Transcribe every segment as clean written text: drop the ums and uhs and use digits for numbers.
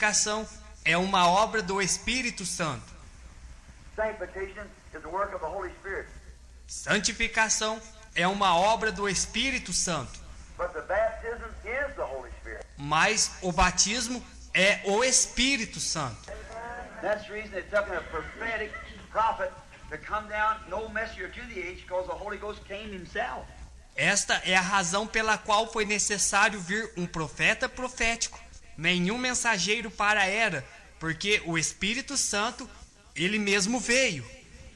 Santificação é uma obra do Espírito Santo. Sanctification is the work of the Holy Spirit. Santificação é uma obra do Espírito Santo. But the baptism is the Holy Spirit. Mas o batismo é o Espírito Santo. That's the reason it took a prophetic prophet to come down, no messenger to the age, because the Holy Ghost came himself. Esta é a razão pela qual foi necessário vir um profeta profético, nenhum mensageiro para a era, porque o Espírito Santo, ele mesmo veio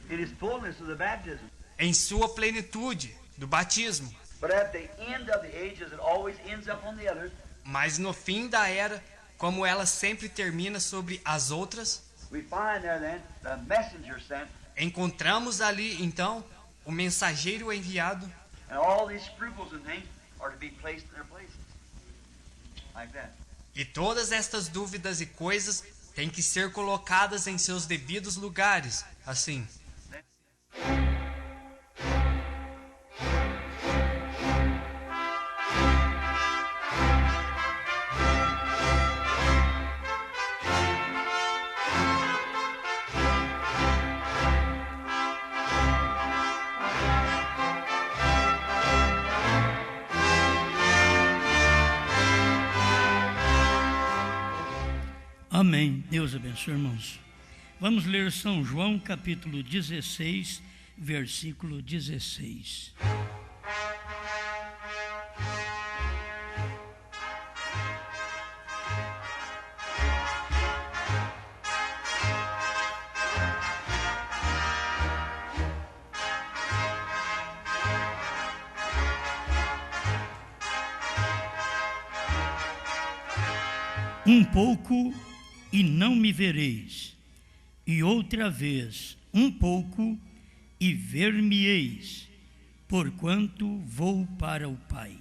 It is fullness of the baptism. em sua plenitude do batismo. But at the end of the ages, it always ends up on the others. Mas no fim da era, como ela sempre termina sobre as outras, We find there then the messenger sent, encontramos ali então o mensageiro enviado, and all these scruples and things are to be placed in their places. Like that. e todas estas dúvidas e coisas têm que ser colocadas em seus devidos lugares, assim. Amém. Deus abençoe, irmãos. Vamos ler São João, capítulo 16, versículo 16. Um pouco e não me vereis, e outra vez um pouco e ver-me-eis, porquanto vou para o Pai.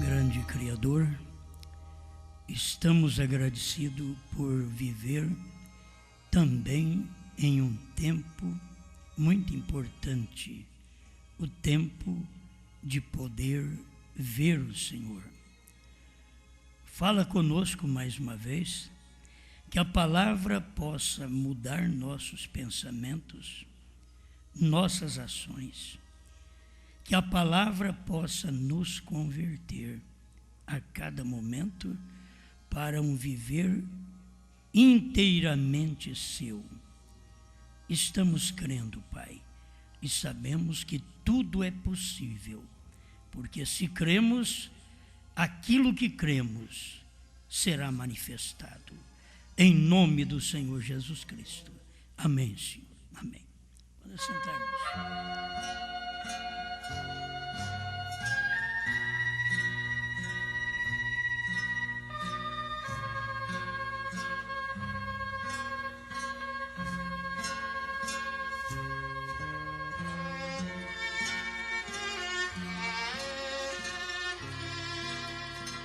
Grande Criador, estamos agradecidos por viver também em um tempo muito importante, o tempo de poder ver o Senhor. Fala conosco mais uma vez, que a palavra possa mudar nossos pensamentos, nossas ações, que a palavra possa nos converter a cada momento para um viver inteiramente seu. Estamos crendo, Pai, e sabemos que tudo é possível, porque se cremos, aquilo que cremos será manifestado. Em nome do Senhor Jesus Cristo. Amém, Senhor. Amém. Vamos sentar-nos.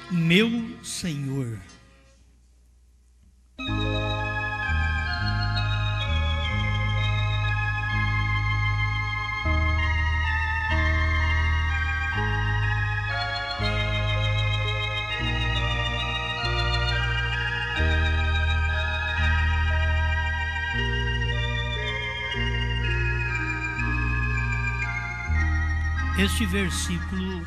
Meu Senhor. Este versículo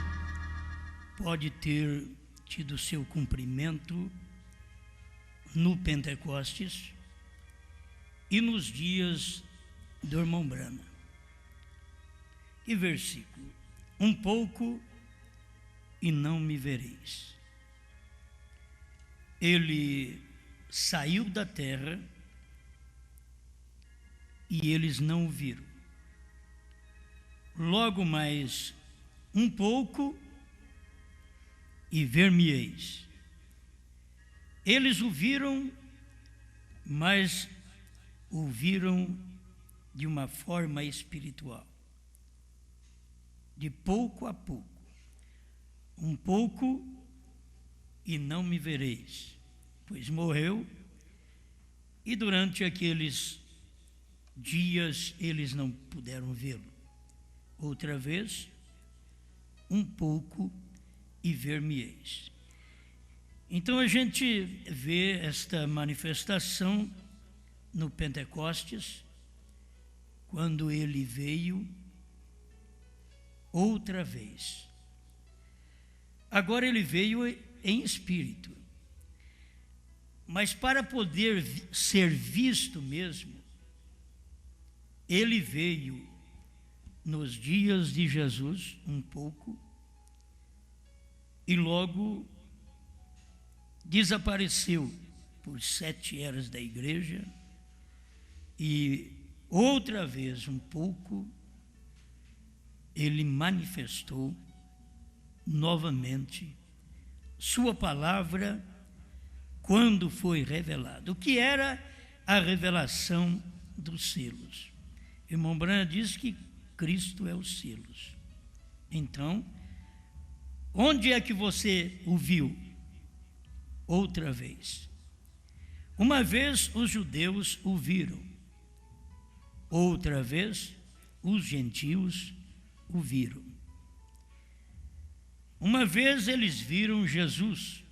pode ter tido seu cumprimento no Pentecostes e nos dias do irmão Brana. Que versículo? Um pouco e não me vereis. Ele saiu da terra e eles não o viram. Logo mais um pouco e ver-me-eis. Eles o viram, mas o viram de uma forma espiritual. de pouco a pouco. Um pouco e não me vereis, pois morreu, e durante aqueles dias eles não puderam vê-lo. Outra vez, um pouco e ver-me-eis. Então a gente vê esta manifestação no Pentecostes, quando ele veio outra vez. Agora ele veio em espírito. Mas para poder ser visto mesmo, ele veio nos dias de Jesus um pouco e logo desapareceu por 7 eras da igreja e outra vez um pouco ele manifestou novamente sua palavra quando foi revelado. O que era a revelação dos selos? Irmão Branham diz que Cristo é os selos. Então, onde é que você o viu? Outra vez. Uma vez os judeus o viram. Outra vez os gentios o viram. Uma vez eles viram Jesus.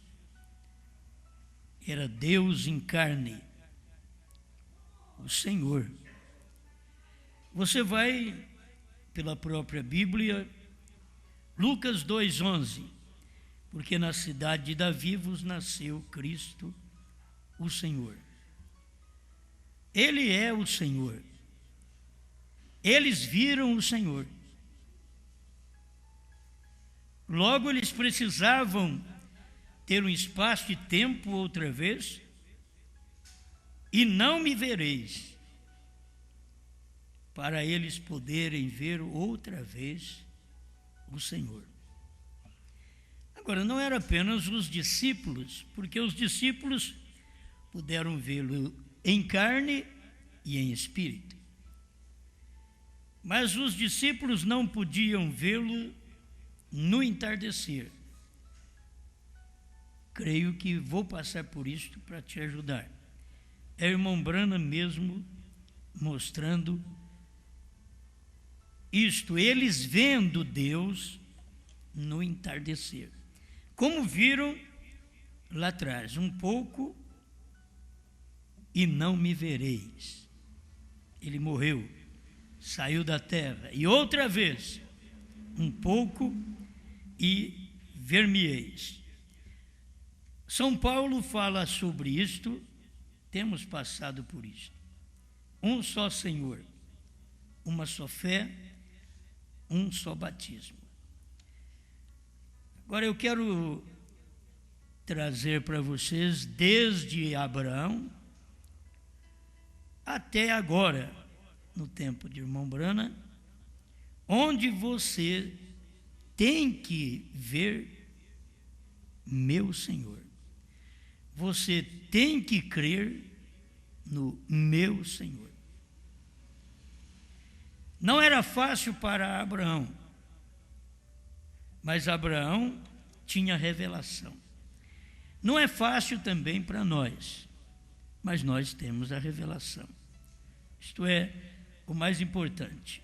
Era Deus em carne, o Senhor. Você vai pela própria Bíblia, Lucas 2:11, porque na cidade de Davi vos nasceu Cristo, o Senhor. Ele é o Senhor. Eles viram o Senhor. Logo eles precisavam ter um espaço de tempo outra vez, e não me vereis, para eles poderem ver outra vez o Senhor. Agora, não era apenas os discípulos, porque os discípulos puderam vê-lo em carne e em espírito. Mas os discípulos não podiam vê-lo no entardecer. Creio que vou passar por isto para te ajudar. É o irmão Branham mesmo mostrando isto, eles vendo Deus no entardecer. Como viram lá atrás, um pouco e não me vereis. Ele morreu, saiu da terra, e outra vez, um pouco e ver-me-eis. São Paulo fala sobre isto, temos passado por isto. Um só Senhor, uma só fé, um só batismo. Agora eu quero trazer para vocês, desde Abraão até agora, no tempo de irmão Branham, onde você tem que ver meu Senhor. Você tem que crer no meu Senhor. Não era fácil para Abraão, mas Abraão tinha revelação. Não é fácil também para nós, mas nós temos a revelação. Isto é o mais importante.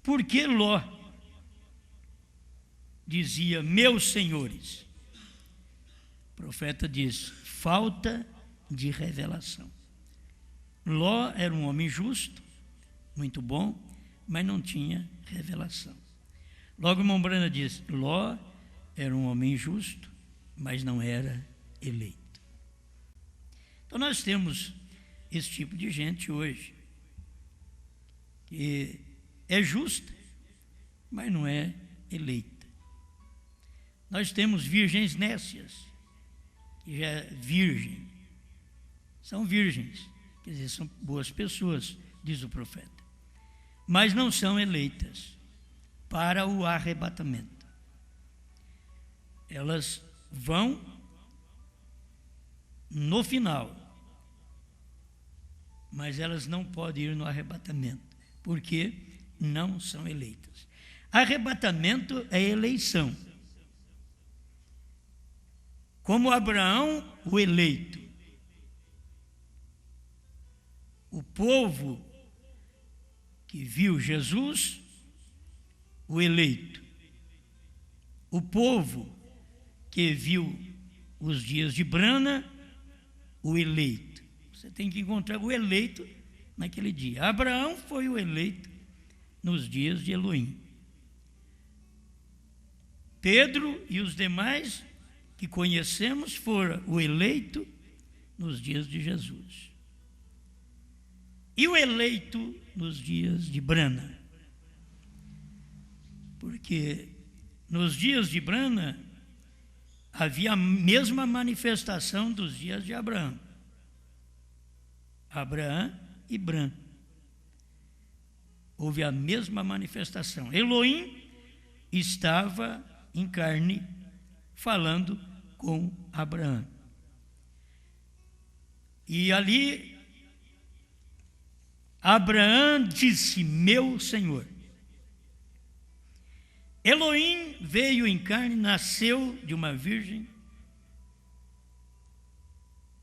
Por que Ló dizia, meus senhores? O profeta diz, falta de revelação. Ló era um homem justo, muito bom, mas não tinha revelação. Logo, o irmão Branham diz, Ló era um homem justo, mas não era eleito. Então nós temos esse tipo de gente hoje, que é justa, mas não é eleita. Nós temos virgens nécias, que já é virgem, são virgens, quer dizer, são boas pessoas, diz o profeta, mas não são eleitas para o arrebatamento. Elas vão no final, mas elas não podem ir no arrebatamento. Por quê? não são eleitas. Arrebatamento é eleição. Como Abraão, o eleito. O povo que viu Jesus, o eleito. O povo que viu os dias de Brana, o eleito. Você tem que encontrar o eleito naquele dia. Abraão foi o eleito nos dias de Elohim. Pedro e os demais que conhecemos foram o eleito nos dias de Jesus. E o eleito nos dias de Brana. Porque nos dias de Brana havia a mesma manifestação dos dias de Abraão. Abraão e Bran. Houve a mesma manifestação. Elohim estava em carne falando com Abraão. E ali Abraão disse: meu Senhor. Elohim veio em carne, nasceu de uma virgem,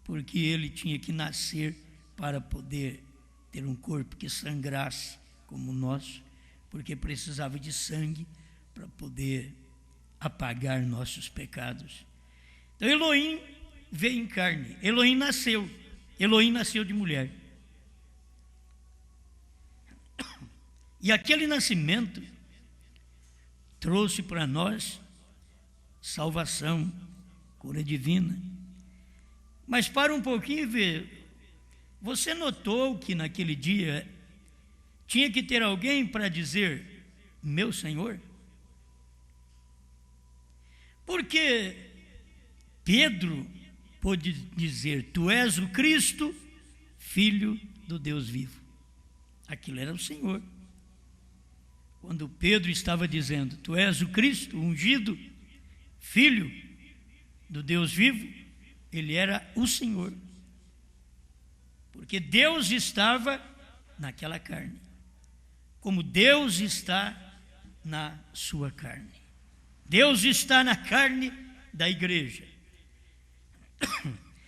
porque ele tinha que nascer para poder ter um corpo que sangrasse como o nosso, porque precisava de sangue para poder apagar nossos pecados. Então Elohim veio em carne, Elohim nasceu de mulher. E aquele nascimento trouxe para nós salvação, cura divina. Mas para um pouquinho e ver, você notou que naquele dia tinha que ter alguém para dizer, meu Senhor? Porque Pedro pôde dizer, tu és o Cristo, Filho do Deus vivo. Aquilo era o Senhor. Quando Pedro estava dizendo, tu és o Cristo, ungido, Filho do Deus vivo, ele era o Senhor. Porque Deus estava naquela carne, como Deus está na sua carne. Deus está na carne da igreja.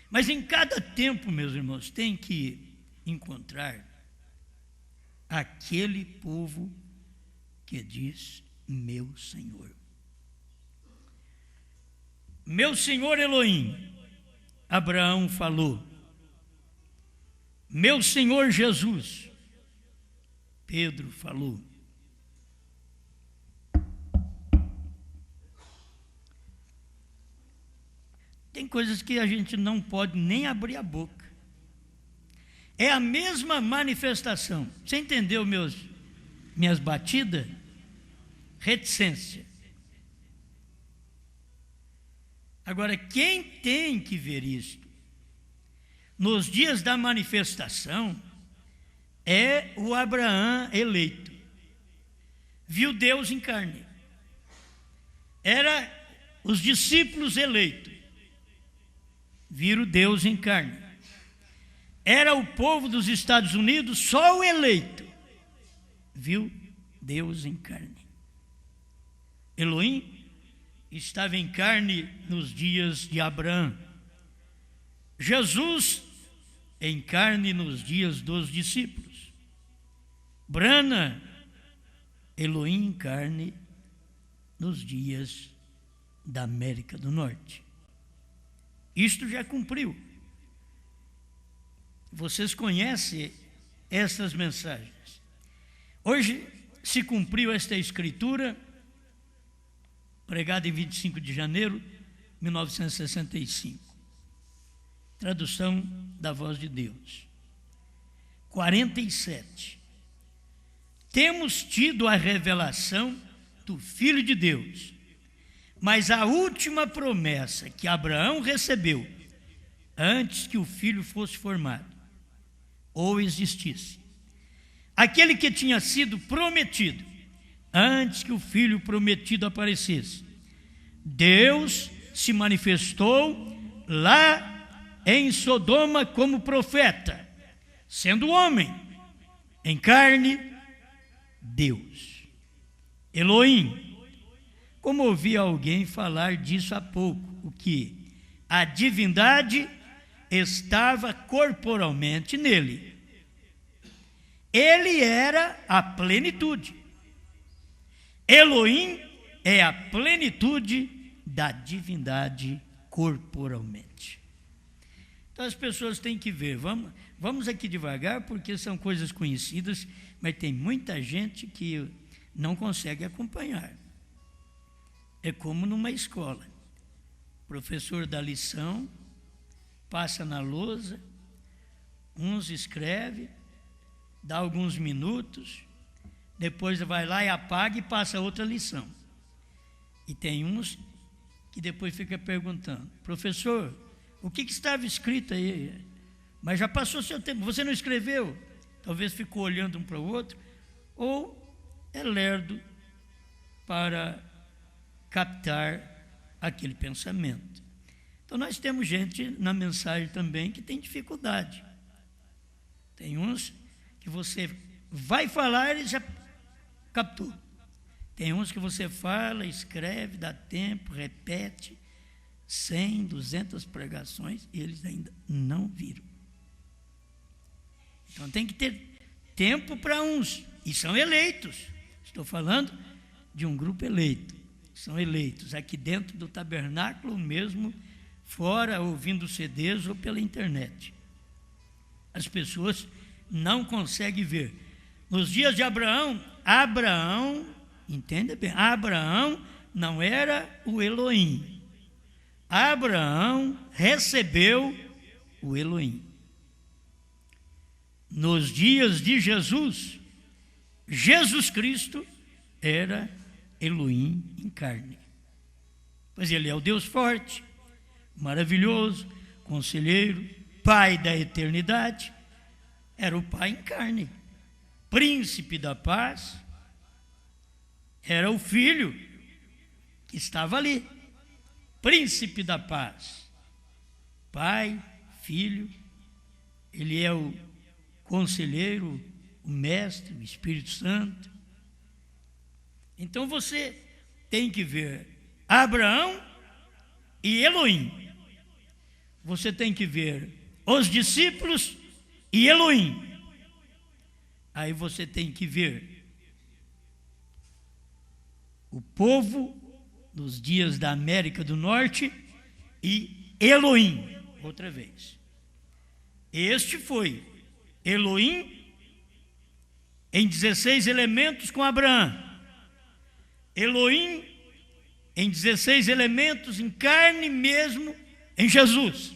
Mas em cada tempo, meus irmãos, tem que encontrar aquele povo que diz, meu Senhor. Meu Senhor Elohim, Abraão falou. Meu Senhor Jesus, Pedro falou. Tem coisas que a gente não pode nem abrir a boca. É a mesma manifestação. Você entendeu minhas batidas? Reticência. Agora, quem tem que ver isto nos dias da manifestação é o Abraão eleito. Viu Deus em carne. Era os discípulos eleitos. Viram Deus em carne. Era o povo dos Estados Unidos, só o eleito viu Deus em carne. Elohim estava em carne nos dias de Abraão. Jesus em carne nos dias dos discípulos. Brana, Elohim em carne nos dias da América do Norte. Isto já cumpriu. Vocês conhecem essas mensagens. Hoje se cumpriu esta escritura, pregada em 25 de janeiro de 1965. Tradução da Voz de Deus. 47. Temos tido a revelação do Filho de Deus, mas a última promessa que Abraão recebeu antes que o filho fosse formado ou existisse, aquele que tinha sido prometido antes que o filho prometido aparecesse, Deus se manifestou lá em Sodoma como profeta, sendo homem, em carne, Deus. Elohim. Como ouvi alguém falar disso há pouco, o que a divindade estava corporalmente nele. Ele era a plenitude. Elohim é a plenitude da divindade corporalmente. Então as pessoas têm que ver, vamos aqui devagar, porque são coisas conhecidas, mas tem muita gente que não consegue acompanhar. É como numa escola. O professor dá lição, passa na lousa, uns escreve, dá alguns minutos, depois vai lá e apaga e passa outra lição. E tem uns que depois fica perguntando: professor, o que estava escrito aí? Mas já passou seu tempo, você não escreveu? Talvez ficou olhando um para o outro, ou é lerdo para captar aquele pensamento. Então nós temos gente na mensagem também que tem dificuldade. Tem uns que você vai falar e já captou. Tem uns que você fala, escreve, dá tempo, repete 100, 200 pregações e eles ainda não viram. Então tem que ter tempo para uns, e são eleitos. Estou falando de um grupo eleito. São eleitos aqui dentro do tabernáculo, mesmo fora, ouvindo CDs ou pela internet. As pessoas não conseguem ver. Nos dias de Abraão, entenda bem, Abraão não era o Elohim. Abraão recebeu o Elohim. Nos dias de Jesus, Jesus Cristo era Elohim em carne. Pois ele é o Deus forte, maravilhoso, conselheiro, Pai da eternidade. Era o Pai em carne, príncipe da paz. Era o Filho que estava ali, príncipe da paz. Pai, Filho, ele é o conselheiro, o mestre, o Espírito Santo. Então você tem que ver Abraão e Elohim. Você tem que ver os discípulos e Elohim. Aí você tem que ver o povo nos dias da América do Norte e Elohim, outra vez. Este foi Elohim em 16 elementos com Abraão. Elohim em 16 elementos em carne mesmo em Jesus.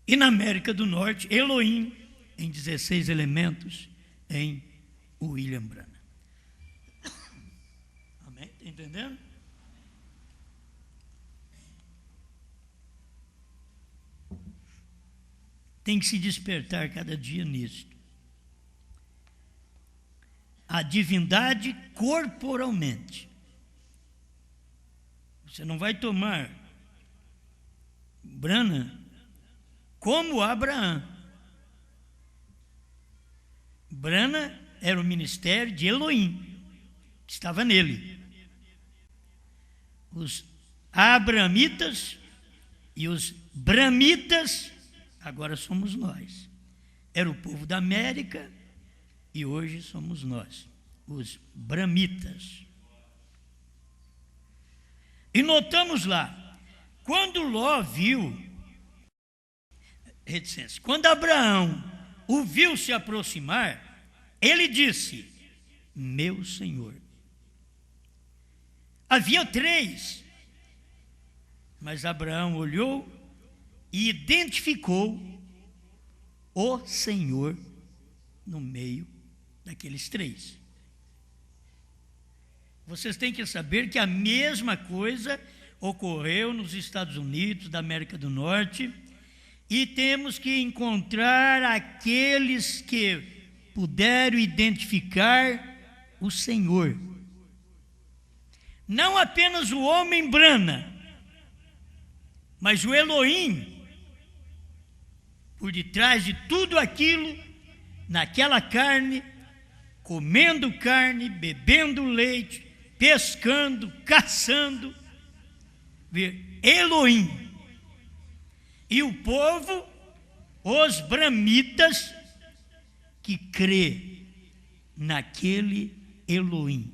E na América do Norte, Elohim em 16 elementos em William Branham. Amém? Está entendendo? Tem que se despertar cada dia nisto. A divindade corporalmente. Você não vai tomar Branham como Abraão. Branham era o ministério de Elohim, que estava nele. Os abramitas e os bramitas, agora somos nós. Era o povo da América e hoje somos nós, os bramitas. E notamos lá, quando Ló viu, reticência, quando Abraão o viu se aproximar, ele disse: meu Senhor. Havia 3, mas Abraão olhou e identificou o Senhor no meio daqueles 3. Vocês têm que saber que a mesma coisa ocorreu nos Estados Unidos, da América do Norte, e temos que encontrar aqueles que puderam identificar o Senhor. Não apenas o homem Branham, mas o Elohim, por detrás de tudo aquilo, naquela carne, comendo carne, bebendo leite, pescando, caçando. Elohim. E o povo, os bramitas, que crê naquele Elohim.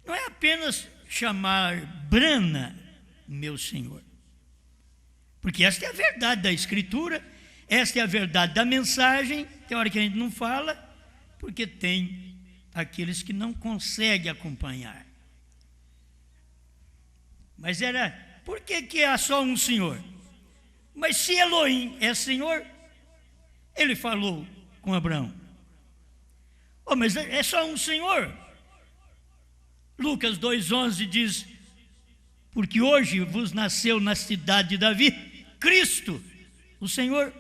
Não é apenas chamar Brana, meu Senhor. Porque esta é a verdade da Escritura, esta é a verdade da mensagem. Tem hora que a gente não fala, porque tem aqueles que não conseguem acompanhar. Mas por que há só um Senhor? Mas se Elohim é Senhor, ele falou com Abraão. Mas é só um Senhor. Lucas 2,11 diz: porque hoje vos nasceu na cidade de Davi Cristo, o Senhor.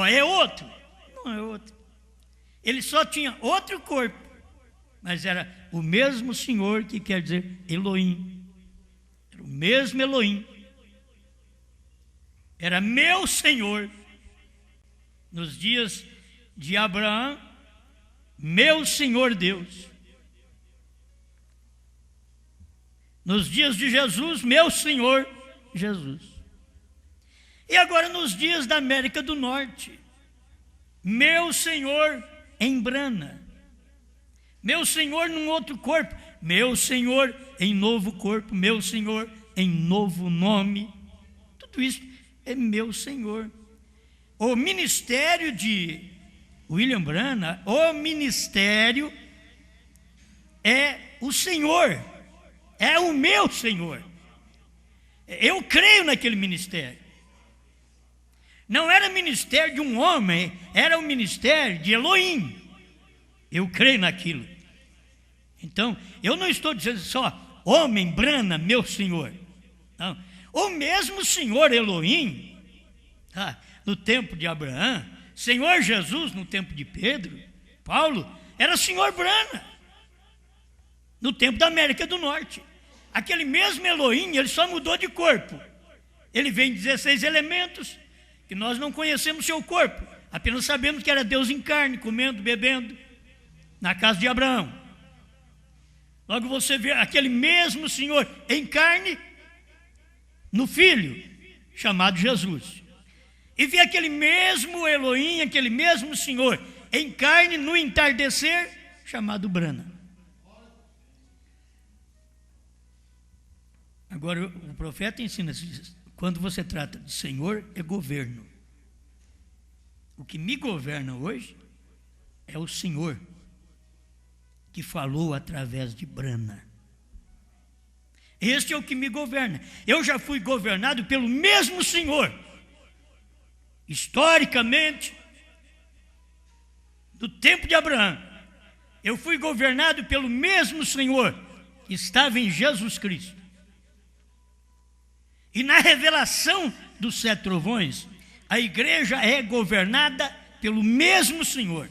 É outro? Não é outro. Ele só tinha outro corpo, mas era o mesmo Senhor, que quer dizer Elohim. Era o mesmo Elohim. Era meu Senhor. Nos dias de Abraão, meu Senhor Deus. Nos dias de Jesus, meu Senhor Jesus. E agora nos dias da América do Norte, meu Senhor em Brana, meu Senhor num outro corpo, meu Senhor em novo corpo, meu Senhor em novo nome. Tudo isso é meu Senhor. O ministério de William Branham, o ministério é o Senhor, é o meu Senhor. Eu creio naquele ministério. Não era ministério de um homem, era o ministério de Elohim. Eu creio naquilo. Então, eu não estou dizendo só homem, Brana, meu Senhor. Não. O mesmo Senhor Elohim, no tempo de Abraão, Senhor Jesus no tempo de Pedro, Paulo, era Senhor Brana, no tempo da América do Norte. Aquele mesmo Elohim, ele só mudou de corpo. Ele vem 16 elementos, que nós não conhecemos seu corpo, apenas sabemos que era Deus em carne, comendo, bebendo, na casa de Abraão. Logo você vê aquele mesmo Senhor em carne, no Filho, chamado Jesus. E vê aquele mesmo Elohim, aquele mesmo Senhor em carne, no entardecer, chamado Brana. Agora o profeta ensina, quando você trata de Senhor, é governo. O que me governa hoje é o Senhor, que falou através de Brana. Este é o que me governa. Eu já fui governado pelo mesmo Senhor. Historicamente, do tempo de Abraão, eu fui governado pelo mesmo Senhor que estava em Jesus Cristo. E na revelação dos 7 trovões, a igreja é governada pelo mesmo Senhor.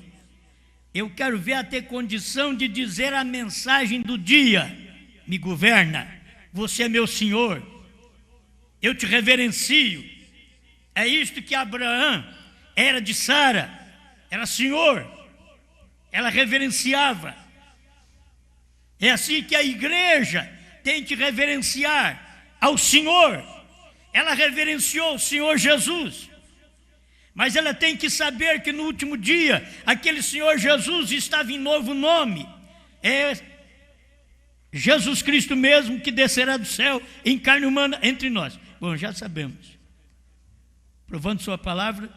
Eu quero ver até condição de dizer a mensagem do dia: me governa, você é meu Senhor, eu te reverencio. É isto que Abraão era de Sara, era Senhor, ela reverenciava. É assim que a igreja tem que reverenciar ao Senhor. Ela reverenciou o Senhor Jesus, mas ela tem que saber que no último dia, aquele Senhor Jesus estava em novo nome. É Jesus Cristo mesmo que descerá do céu em carne humana entre nós. Bom, já sabemos. Provando sua palavra,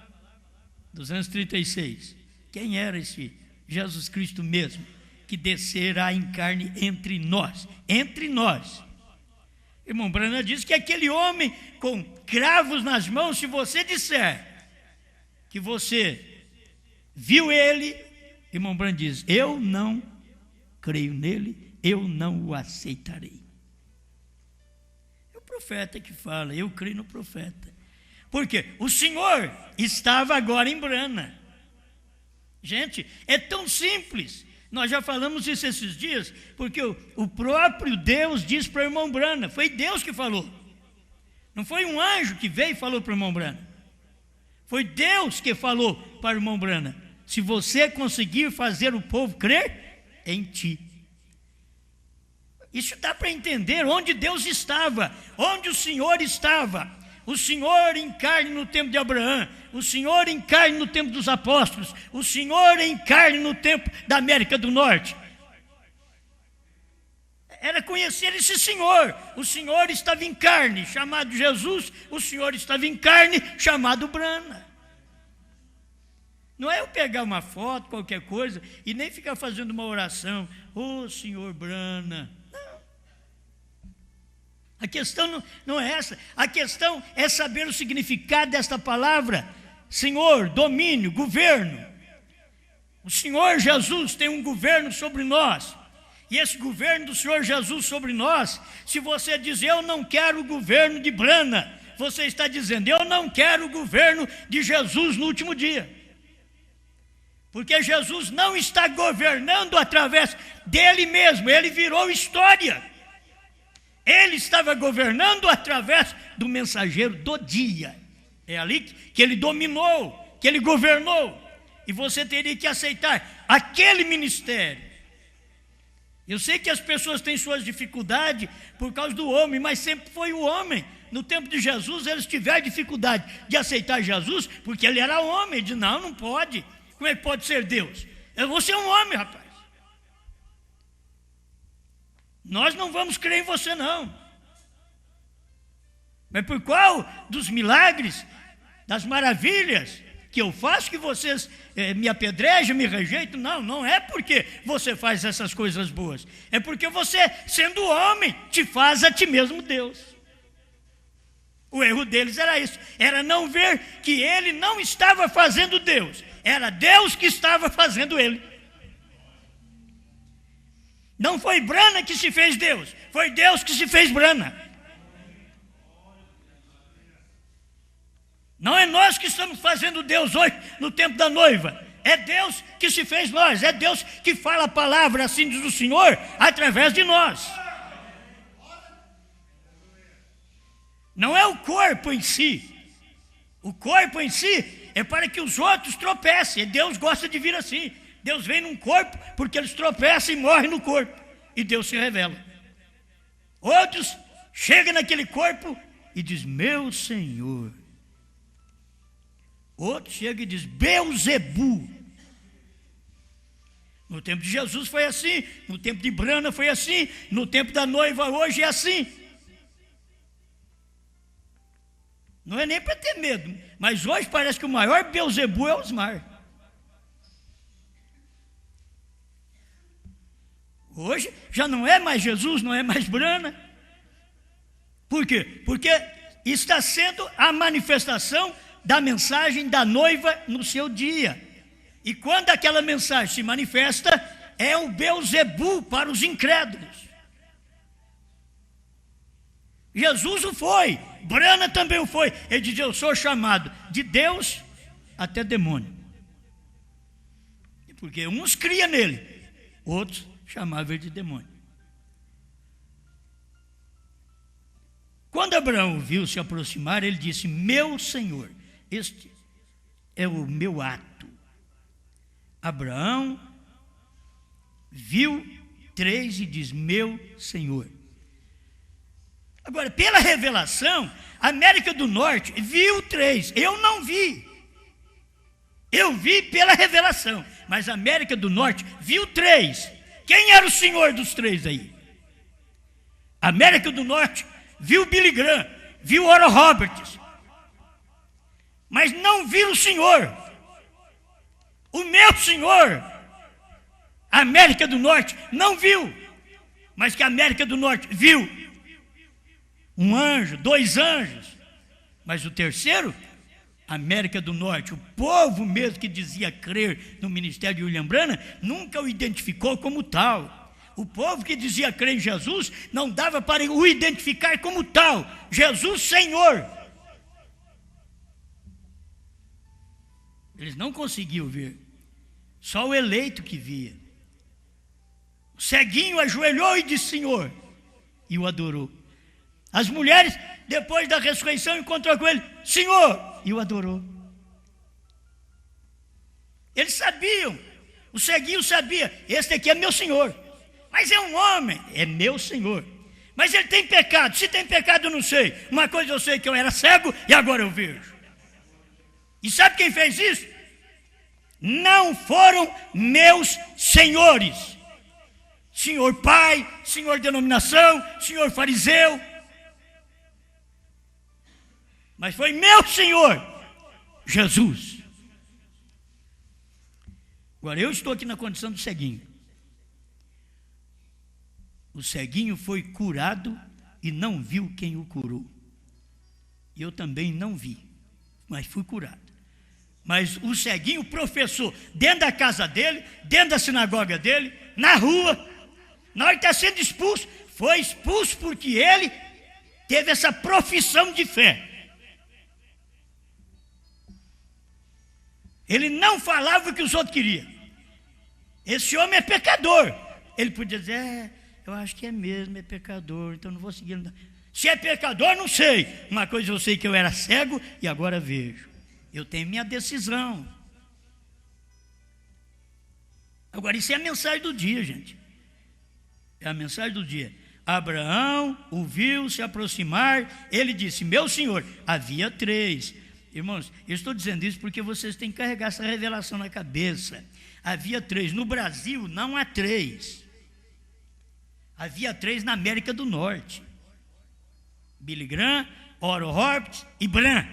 236. Quem era esse Jesus Cristo mesmo que descerá em carne entre nós? Entre nós. Irmão Branham diz que aquele homem com cravos nas mãos, se você disser que você viu ele, irmão Branham diz: eu não creio nele, eu não o aceitarei. É o profeta que fala, eu creio no profeta. Porque o Senhor estava agora em Brana. Gente, é tão simples. Nós já falamos isso esses dias, porque o próprio Deus disse para o irmão Branham, foi Deus que falou. Não foi um anjo que veio e falou para o irmão Branham. Foi Deus que falou para o irmão Branham: se você conseguir fazer o povo crer, em ti. Isso dá para entender onde Deus estava, onde o Senhor estava. O Senhor em carne no tempo de Abraão, o Senhor em carne no tempo dos apóstolos, o Senhor em carne no tempo da América do Norte. Era conhecer esse Senhor. O Senhor estava em carne, chamado Jesus. O Senhor estava em carne, chamado Brana. Não é eu pegar uma foto, qualquer coisa, e nem ficar fazendo uma oração. Ô Senhor Brana. Não. A questão não é essa. A questão é saber o significado desta palavra. Senhor, domínio, governo. O Senhor Jesus tem um governo sobre nós. E esse governo do Senhor Jesus sobre nós, se você diz, eu não quero o governo de Brana, você está dizendo, eu não quero o governo de Jesus no último dia. Porque Jesus não está governando através dele mesmo, ele virou história. Ele estava governando através do mensageiro do dia. É ali que ele dominou, que ele governou. E você teria que aceitar aquele ministério. Eu sei que as pessoas têm suas dificuldades por causa do homem, mas sempre foi o homem. No tempo de Jesus, eles tiveram dificuldade de aceitar Jesus, porque ele era homem. Ele disse, não pode. Como é que pode ser Deus? Você é um homem, rapaz. Nós não vamos crer em você, não. Mas por qual dos milagres, das maravilhas que eu faço, que vocês me apedrejam, me rejeitam? Não é porque você faz essas coisas boas. É porque você, sendo homem, te faz a ti mesmo Deus. O erro deles era isso. Era não ver que ele não estava fazendo Deus. Era Deus que estava fazendo ele. Não foi Brana que se fez Deus. Foi Deus que se fez Brana. Não é nós que estamos fazendo Deus hoje no tempo da noiva. É Deus que se fez nós. É Deus que fala a palavra, assim diz o Senhor, através de nós. Não é o corpo em si. O corpo em si é para que os outros tropecem. Deus gosta de vir assim. Deus vem num corpo porque eles tropeçam e morrem no corpo. E Deus se revela. Outros chegam naquele corpo e diz, meu Senhor. Outro chega e diz, Beuzebu. No tempo de Jesus foi assim, no tempo de Brana foi assim, no tempo da noiva hoje é assim. Não é nem para ter medo, mas hoje parece que o maior Beuzebu é Osmar. Hoje já não é mais Jesus, não é mais Brana. Por quê? Porque está sendo a manifestação da mensagem da noiva no seu dia. E quando aquela mensagem se manifesta, é o Beuzebu para os incrédulos. Jesus o foi, Brana também o foi. Ele diz, eu sou chamado de Deus até demônio. Porque uns criam nele, outros chamavam ele de demônio. Quando Abraão viu se aproximar, ele disse, meu Senhor, este é o meu ato. Abraão viu 3 e diz, meu Senhor. Agora, pela revelação, a América do Norte viu 3, eu não vi. Eu vi pela revelação, mas a América do Norte viu 3. Quem era o senhor dos 3 aí? A América do Norte viu Billy Graham, viu Oral Roberts, mas não viu o Senhor. O meu Senhor, a América do Norte não viu, mas que a América do Norte viu um anjo, 2 anjos, mas o terceiro, a América do Norte, o povo mesmo que dizia crer no ministério de William Branham, nunca o identificou como tal. O povo que dizia crer em Jesus não dava para o identificar como tal. Jesus Senhor. Eles não conseguiam ver. Só o eleito que via. O ceguinho ajoelhou e disse Senhor. E o adorou. As mulheres, depois da ressurreição, encontrou com ele. Senhor. E o adorou. Eles sabiam O ceguinho sabia, esse aqui é meu senhor. Mas é um homem, é meu senhor. Mas ele tem pecado. Se tem pecado, eu não sei. Uma coisa eu sei, que eu era cego e agora eu vejo. E sabe quem fez isso? Não foram meus senhores. Senhor pai, senhor denominação, senhor fariseu. Mas foi meu Senhor, Jesus. Agora eu estou aqui na condição do ceguinho. O ceguinho foi curado e não viu quem o curou. Eu também não vi, mas fui curado. Mas o ceguinho professou dentro da casa dele, dentro da sinagoga dele, na rua. Na hora que está sendo expulso, foi expulso porque ele teve essa profissão de fé. Ele não falava o que os outros queriam. Esse homem é pecador. Ele podia dizer, eu acho que é mesmo, é pecador, então não vou seguir. Não. Se é pecador, não sei. Uma coisa eu sei, que eu era cego e agora vejo. Eu tenho minha decisão. Agora, isso é a mensagem do dia, gente. É a mensagem do dia. Abraão o viu se aproximar, ele disse, meu senhor, havia 3. Irmãos, eu estou dizendo isso porque vocês têm que carregar essa revelação na cabeça. Havia 3. No Brasil não há 3. Havia 3 na América do Norte. Billy Graham, Oral Roberts e Branham.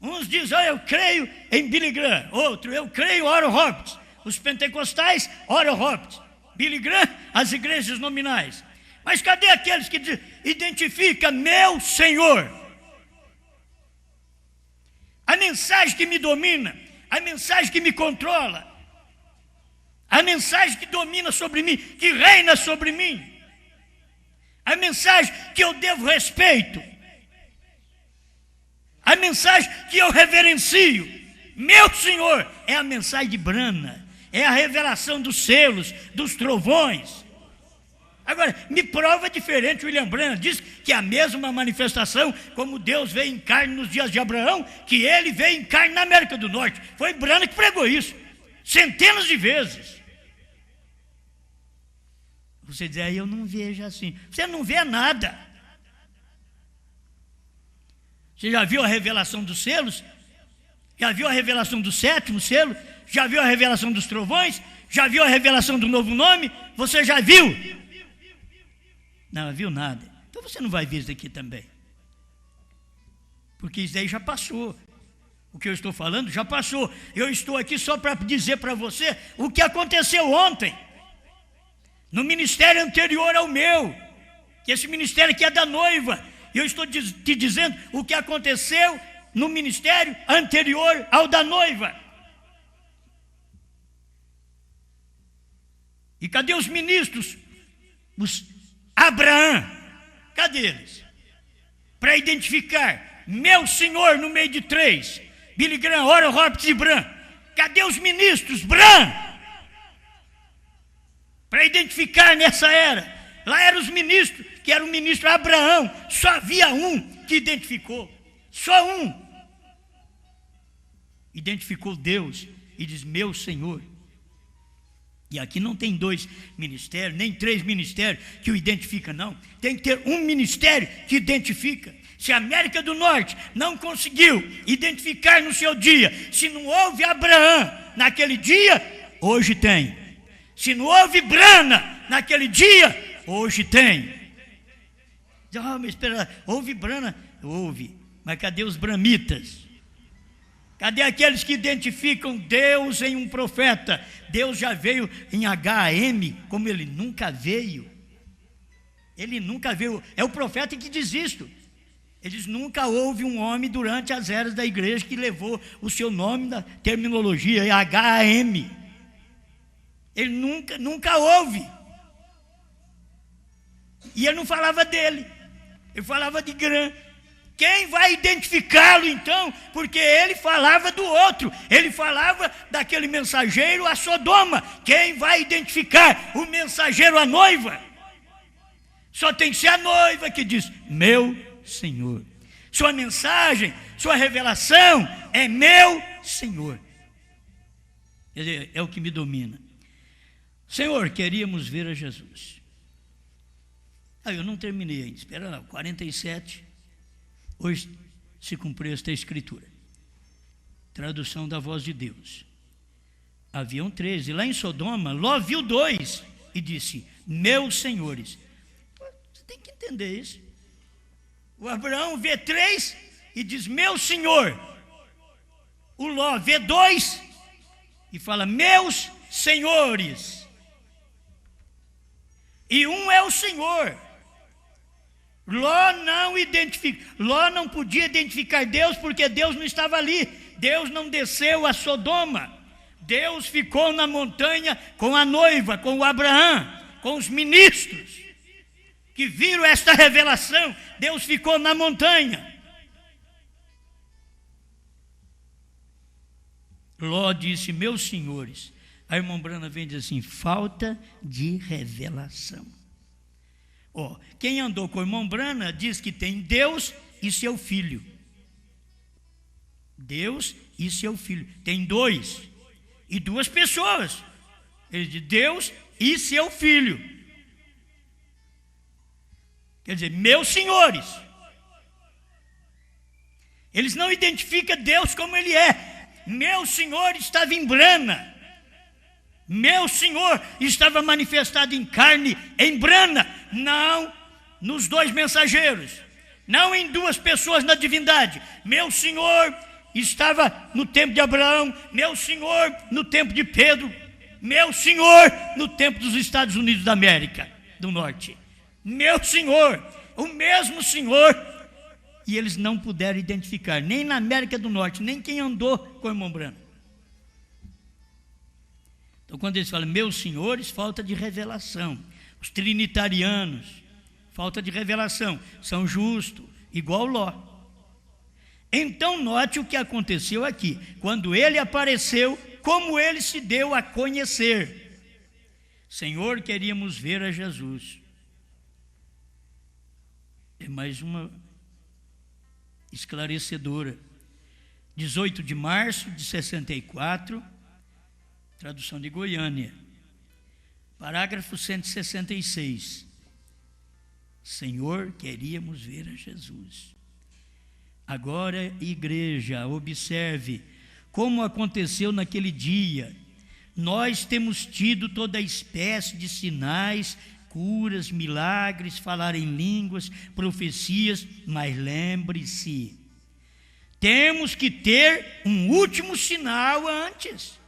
Uns dizem, eu creio em Billy Graham. Outro, eu creio em Oral Roberts. Os pentecostais, Oral Roberts. Billy Graham, as igrejas nominais. Mas cadê aqueles que identificam meu Senhor? A mensagem que me domina, a mensagem que me controla, a mensagem que domina sobre mim, que reina sobre mim, a mensagem que eu devo respeito, a mensagem que eu reverencio, meu Senhor, é a mensagem de Brana, é a revelação dos selos, dos trovões. Agora, me prova diferente. William Branham diz que é a mesma manifestação, como Deus veio em carne nos dias de Abraão, que ele veio em carne na América do Norte. Foi Branham que pregou isso, centenas de vezes. Você diz, eu não vejo assim. Você não vê nada. Você já viu a revelação dos selos? Já viu a revelação do 7º selo? Já viu a revelação dos trovões? Já viu a revelação do novo nome? Você já viu? Não viu nada. Então você não vai ver isso aqui também. Porque isso daí já passou. O que eu estou falando já passou. Eu estou aqui só para dizer para você o que aconteceu ontem. No ministério anterior ao meu. Que esse ministério aqui é da noiva. E eu estou te dizendo o que aconteceu no ministério anterior ao da noiva. E cadê os ministros? Os Abraão, cadê eles? Para identificar meu Senhor no meio de 3. Billy Graham, Oral Roberts e Branham. Cadê os ministros? Branham. Para identificar nessa era. Lá eram os ministros, que era o ministro Abraão. Só havia um que identificou. Só um. Identificou Deus e diz, meu Senhor. E aqui não tem 2 ministérios, nem 3 ministérios que o identificam, não. Tem que ter um ministério que identifica. Se a América do Norte não conseguiu identificar no seu dia, se não houve Abraão naquele dia, hoje tem. Se não houve Brana naquele dia, hoje tem. Mas espera, houve Brana? Houve. Mas cadê os bramitas? Cadê aqueles que identificam Deus em um profeta? Deus já veio em HM como ele nunca veio. Ele nunca veio. É o profeta que diz isto. Ele diz, nunca houve um homem durante as eras da igreja que levou o seu nome na terminologia, é HM. Ele nunca houve. E ele não falava dele. Ele falava de Grã. Quem vai identificá-lo então? Porque ele falava do outro. Ele falava daquele mensageiro a Sodoma. Quem vai identificar o mensageiro a noiva? Só tem que ser a noiva que diz, meu Senhor. sua mensagem, sua revelação é meu Senhor. Quer dizer, é o que me domina. Senhor, queríamos ver a Jesus. Eu não terminei ainda, espera lá, 47, hoje se cumpriu esta escritura. Tradução da voz de Deus. Haviam 13, lá em Sodoma, Ló viu 2 e disse, meus senhores. Você tem que entender isso. O Abraão vê 3 e diz, meu senhor. O Ló vê 2 e fala, meus senhores. E um é o Senhor. Ló não podia identificar Deus porque Deus não estava ali. Deus não desceu a Sodoma. Deus ficou na montanha com a noiva, com o Abraão, com os ministros que viram esta revelação. Deus ficou na montanha. Ló disse, meus senhores. A irmã Brana vem dizer assim, falta de revelação. Quem andou com o irmão Brana diz que tem Deus e seu filho. Deus e seu filho. Tem 2 e 2 pessoas. Ele diz Deus e seu filho. Quer dizer, meus senhores. Eles não identificam Deus como Ele é. Meu Senhor estava em Brana. Meu Senhor estava manifestado em carne, em Brana, não nos 2 mensageiros, não em 2 pessoas na divindade. Meu Senhor estava no tempo de Abraão, meu Senhor no tempo de Pedro, meu Senhor no tempo dos Estados Unidos da América do Norte. Meu Senhor, o mesmo Senhor. E eles não puderam identificar, nem na América do Norte, nem quem andou com o irmão Brana. Então, quando eles falam, meus senhores, falta de revelação. Os trinitarianos, falta de revelação, são justos, igual Ló. Então, note o que aconteceu aqui. Quando ele apareceu, como ele se deu a conhecer. Senhor, queríamos ver a Jesus. É mais uma esclarecedora. 18 de março de 64, tradução de Goiânia, parágrafo 166. Senhor, queríamos ver a Jesus. Agora, igreja, observe como aconteceu naquele dia. Nós temos tido toda espécie de sinais, curas, milagres, falar em línguas, profecias, mas lembre-se, temos que ter um último sinal antes.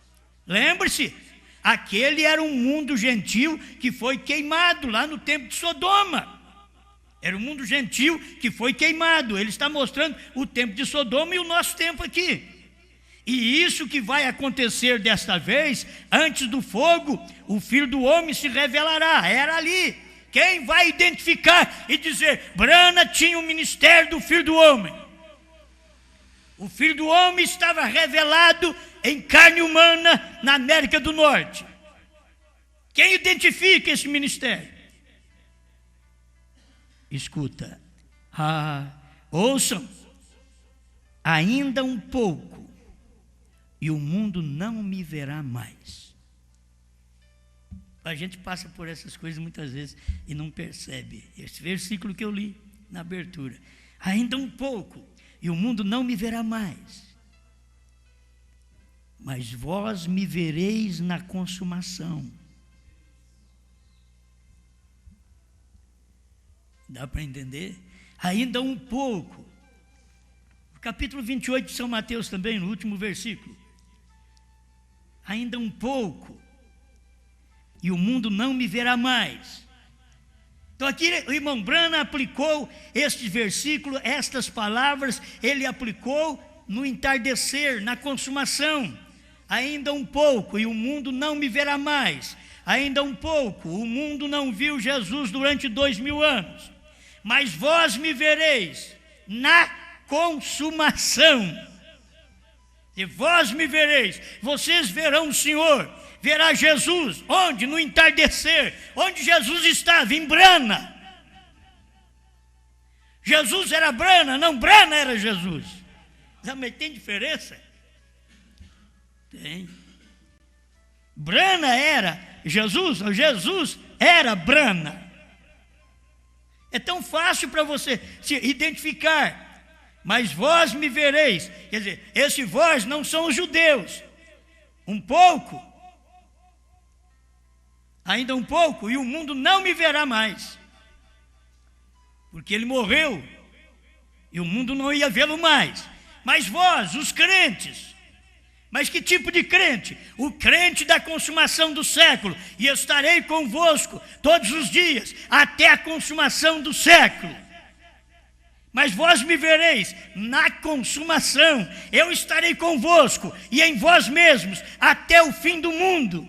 Lembre-se, aquele era um mundo gentil que foi queimado lá no tempo de Sodoma. Era um mundo gentil que foi queimado. Ele está mostrando o tempo de Sodoma e o nosso tempo aqui. E isso que vai acontecer desta vez, antes do fogo, o Filho do Homem se revelará. Era ali. Quem vai identificar e dizer, Brana tinha o ministério do Filho do Homem. O Filho do Homem estava revelado em carne humana na América do Norte. Quem identifica esse ministério? Escuta. Ouçam. Ainda um pouco, e o mundo não me verá mais. A gente passa por essas coisas muitas vezes e não percebe. Esse versículo que eu li na abertura. Ainda um pouco, e o mundo não me verá mais. Mas vós me vereis na consumação. Dá para entender? Ainda um pouco. Capítulo 28 de São Mateus também, no último versículo. Ainda um pouco, e o mundo não me verá mais. Então aqui o irmão Brana aplicou este versículo, estas palavras, ele aplicou no entardecer, na consumação. Ainda um pouco, e o mundo não me verá mais. Ainda um pouco, o mundo não viu Jesus durante 2000 anos. Mas vós me vereis na consumação. E vós me vereis, vocês verão o Senhor, verá Jesus. Onde? No entardecer. Onde Jesus estava? Em Brana. Jesus era Brana, não Brana era Jesus. Não, mas tem diferença? Tem. Brana era Jesus, ou Jesus era Brana. É tão fácil para você se identificar. Mas vós me vereis. Quer dizer, esse vós não são os judeus. Um pouco, ainda um pouco, e o mundo não me verá mais. Porque ele morreu, e o mundo não ia vê-lo mais. Mas vós, os crentes, mas que tipo de crente? O crente da consumação do século. E estarei convosco todos os dias, até a consumação do século. Mas vós me vereis na consumação, eu estarei convosco e em vós mesmos até o fim do mundo.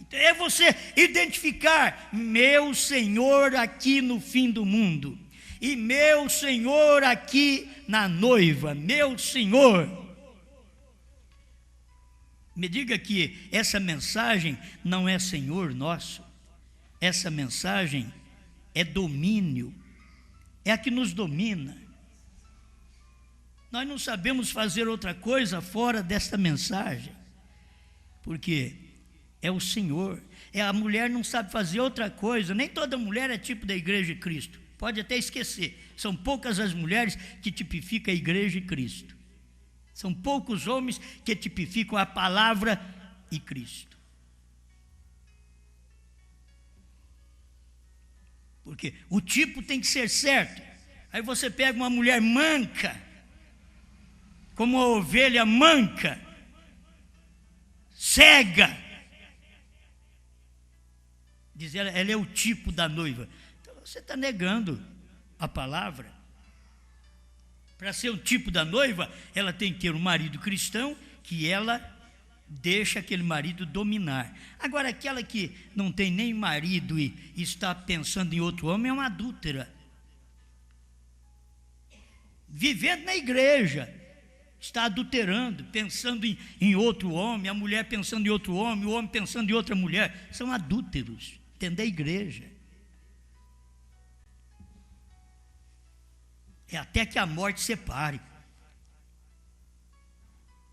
Então é você identificar meu Senhor aqui no fim do mundo e meu Senhor aqui na noiva, meu Senhor. Me diga que essa mensagem não é Senhor nosso, essa mensagem é domínio. É a que nos domina. Nós não sabemos fazer outra coisa fora desta mensagem, porque é o Senhor. A mulher não sabe fazer outra coisa, nem toda mulher é tipo da Igreja de Cristo. Pode até esquecer, são poucas as mulheres que tipificam a Igreja de Cristo. São poucos homens que tipificam a palavra e Cristo. Porque o tipo tem que ser certo. Aí você pega uma mulher manca, como uma ovelha manca, cega. Diz ela é o tipo da noiva. Então você está negando a palavra. Para ser o tipo da noiva, ela tem que ter um marido cristão que ela deixa aquele marido dominar. Agora, aquela que não tem nem marido e está pensando em outro homem é uma adúltera. Vivendo na igreja, está adulterando, pensando em outro homem, a mulher pensando em outro homem, o homem pensando em outra mulher. São adúlteros dentro da igreja. É até que a morte separe.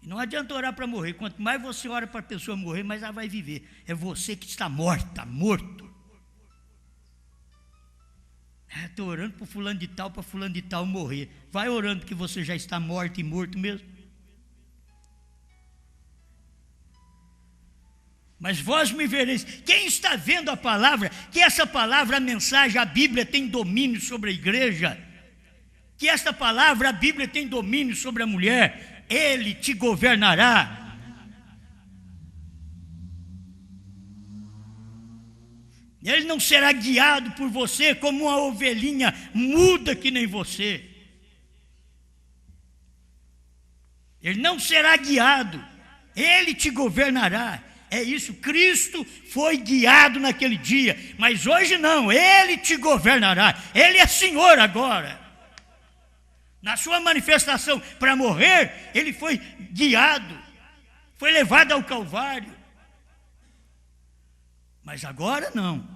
E não adianta orar para morrer. Quanto mais você ora para a pessoa morrer, mais ela vai viver. É você que está morto. Estou orando para fulano de tal morrer. Vai orando que você já está morto e morto mesmo. Mas vós me vereis. Quem está vendo a palavra, que essa palavra, a mensagem, a Bíblia tem domínio sobre a igreja, que esta palavra, a Bíblia tem domínio sobre a mulher, ele te governará. Ele não será guiado por você como uma ovelhinha muda que nem você. Ele não será guiado, ele te governará. É isso, Cristo foi guiado naquele dia, mas hoje não, ele te governará. Ele é Senhor agora. Na sua manifestação para morrer, ele foi guiado, foi levado ao Calvário. Mas agora não.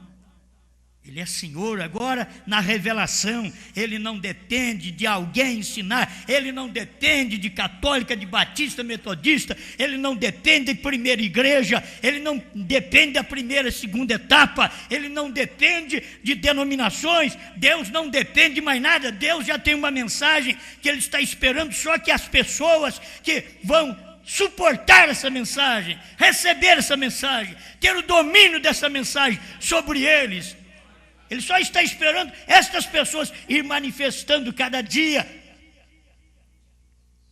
Ele é Senhor agora na revelação. Ele não depende de alguém ensinar. Ele não depende de católica, de batista, metodista. Ele não depende de primeira igreja. Ele não depende da primeira, segunda etapa. Ele não depende de denominações. Deus não depende de mais nada. Deus já tem uma mensagem que Ele está esperando só que as pessoas que vão suportar essa mensagem, receber essa mensagem, ter o domínio dessa mensagem sobre eles. Ele só está esperando estas pessoas ir manifestando cada dia.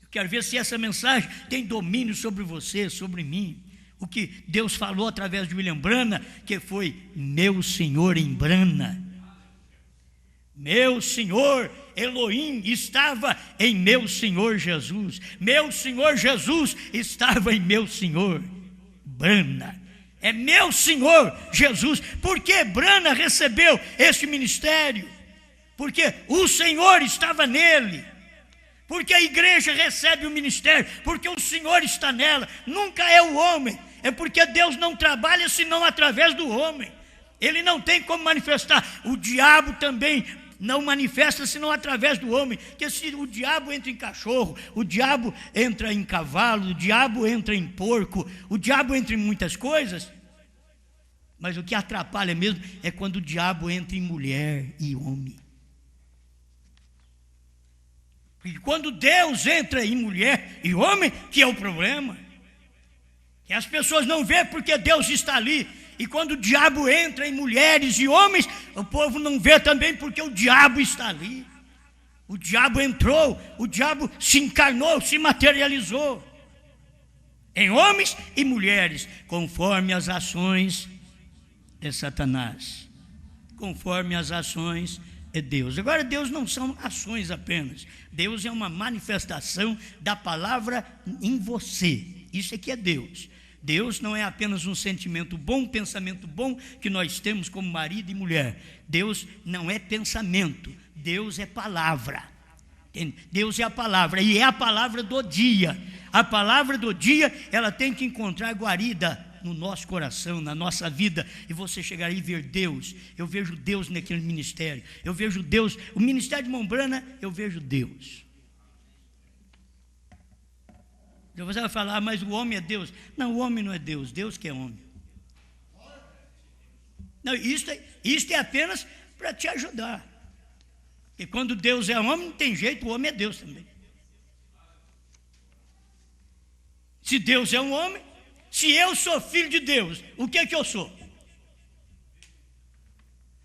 Eu quero ver se essa mensagem tem domínio sobre você, sobre mim. O que Deus falou através de William Branham, que foi meu Senhor em Brana. Meu Senhor Elohim estava em meu Senhor Jesus. Meu Senhor Jesus estava em meu Senhor Brana. É meu Senhor Jesus. Por que Brana recebeu este ministério? Porque o Senhor estava nele. Porque a igreja recebe o ministério. Porque o Senhor está nela. Nunca é o homem. É porque Deus não trabalha senão através do homem. Ele não tem como manifestar. O diabo também não manifesta senão através do homem. Porque se o diabo entra em cachorro, o diabo entra em cavalo, o diabo entra em porco, o diabo entra em muitas coisas, mas o que atrapalha mesmo é quando o diabo entra em mulher e homem. Porque quando Deus entra em mulher e homem, que é o problema, que as pessoas não vê porque Deus está ali. E quando o diabo entra em mulheres e homens, o povo não vê também porque o diabo está ali. O diabo entrou, o diabo se encarnou, se materializou em homens e mulheres, conforme as ações de Satanás, conforme as ações de Deus. Agora, Deus não são ações apenas. Deus é uma manifestação da palavra em você. Isso aqui é Deus. Deus não é apenas um sentimento bom, um pensamento bom que nós temos como marido e mulher. Deus não é pensamento, Deus é palavra. Deus é a palavra, e é a palavra do dia. A palavra do dia, ela tem que encontrar guarida no nosso coração, na nossa vida, e você chegar aí e ver Deus. Eu vejo Deus naquele ministério, eu vejo Deus, o ministério de Mombrana, eu vejo Deus. Você vai falar, mas o homem é Deus. Não, o homem não é Deus, Deus que é homem. Não, isto é apenas para te ajudar. Porque quando Deus é homem, não tem jeito, o homem é Deus também. Se Deus é um homem, se eu sou filho de Deus, o que é que eu sou?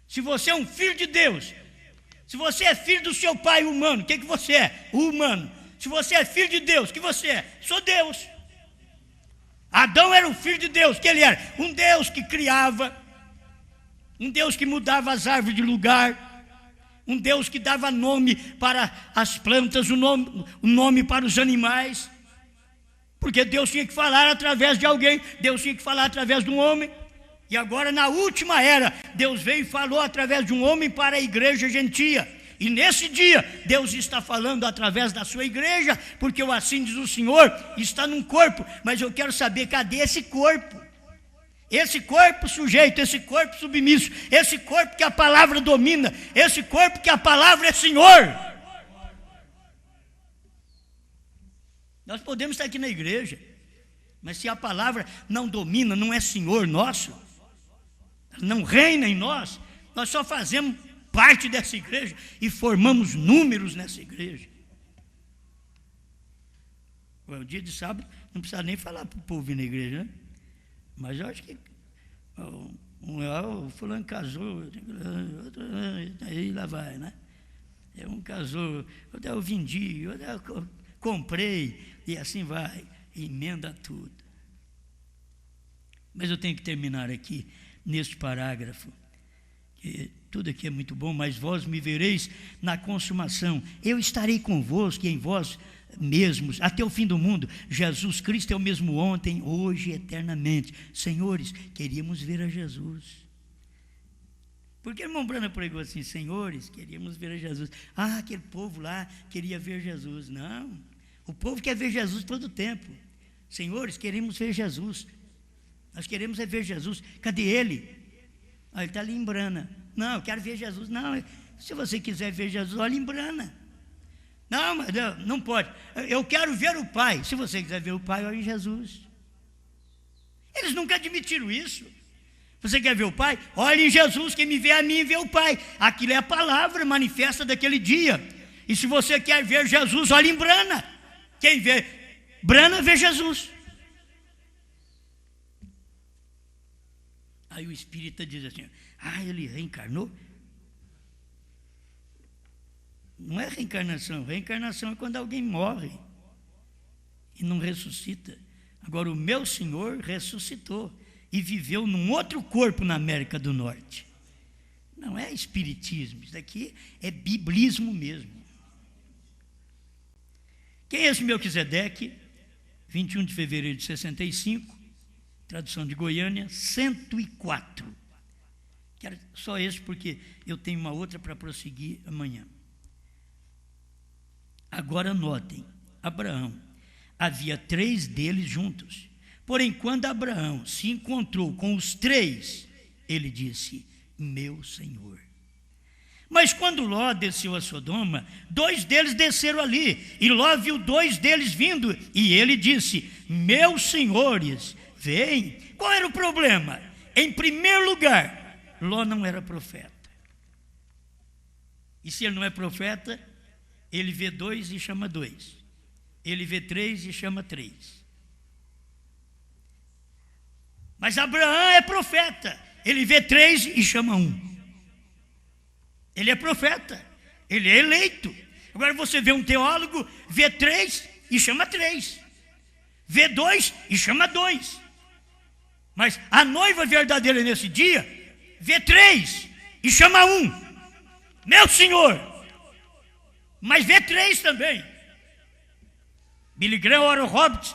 Se você é um filho de Deus, se você é filho do seu pai humano, o que é que você é? O humano. Se você é filho de Deus, o que você é? Sou Deus. Adão era o filho de Deus, que ele era um Deus que criava, um Deus que mudava as árvores de lugar, um Deus que dava nome para as plantas, um nome para os animais, porque Deus tinha que falar através de alguém, Deus tinha que falar através de um homem. E agora, na última era, Deus veio e falou através de um homem para a igreja gentia. E nesse dia, Deus está falando através da sua igreja, porque o assim diz o Senhor, está num corpo. Mas eu quero saber, cadê esse corpo? Esse corpo sujeito, esse corpo submisso, esse corpo que a palavra domina, esse corpo que a palavra é Senhor. Nós podemos estar aqui na igreja, mas se a palavra não domina, não é Senhor nosso, não reina em nós, nós só fazemos parte dessa igreja e formamos números nessa igreja. O dia de sábado não precisa nem falar para o povo ir na igreja, né? Mas eu acho que o fulano casou, aí lá vai, né? Um casou, outro eu vendi, outro eu comprei, e assim vai, emenda tudo. Mas eu tenho que terminar aqui neste parágrafo, que tudo aqui é muito bom, mas vós me vereis na consumação. Eu estarei convosco e em vós mesmos, até o fim do mundo. Jesus Cristo é o mesmo ontem, hoje e eternamente. Senhores, queríamos ver a Jesus. Por que o irmão Brana pregou assim? Senhores, queríamos ver a Jesus. Ah, aquele povo lá queria ver Jesus. Não, o povo quer ver Jesus todo o tempo. Senhores, queremos ver Jesus. Nós queremos é ver Jesus. Cadê ele? Ah, ele está ali em Brana. Não, eu quero ver Jesus. Não, se você quiser ver Jesus, olha em Brana. Não, mas não pode. Eu quero ver o Pai. Se você quiser ver o Pai, olha em Jesus. Eles nunca admitiram isso. Você quer ver o Pai? Olha em Jesus. Quem me vê a mim, vê o Pai. Aquilo é a palavra manifesta daquele dia. E se você quer ver Jesus, olha em Brana. Quem vê Brana, vê Jesus. Aí o Espírito diz assim, ele reencarnou? Não é reencarnação, reencarnação é quando alguém morre e não ressuscita. Agora o meu Senhor ressuscitou e viveu num outro corpo na América do Norte. Não é espiritismo, isso daqui é biblismo mesmo. Quem é esse Melquisedeque? 21 de fevereiro de 65, tradução de Goiânia, 104. Quero só esse porque eu tenho uma outra para prosseguir amanhã. Agora notem, Abraão, havia 3 deles juntos. Porém, quando Abraão se encontrou com os 3, ele disse, meu Senhor. Mas quando Ló desceu a Sodoma, 2 deles desceram ali, e Ló viu 2 deles vindo, e ele disse: meus senhores, vem. Qual era o problema? Em primeiro lugar, Ló não era profeta. E se ele não é profeta, ele vê 2 e chama 2. Ele vê 3 e chama 3. Mas Abraão é profeta. Ele vê 3 e chama 1. Ele é profeta. Ele é eleito. Agora você vê um teólogo, vê 3 e chama 3. Vê 2 e chama 2. Mas a noiva verdadeira nesse dia, vê 3 e chama 1. Meu senhor. Mas vê 3 também. Billy Graham, Oral Roberts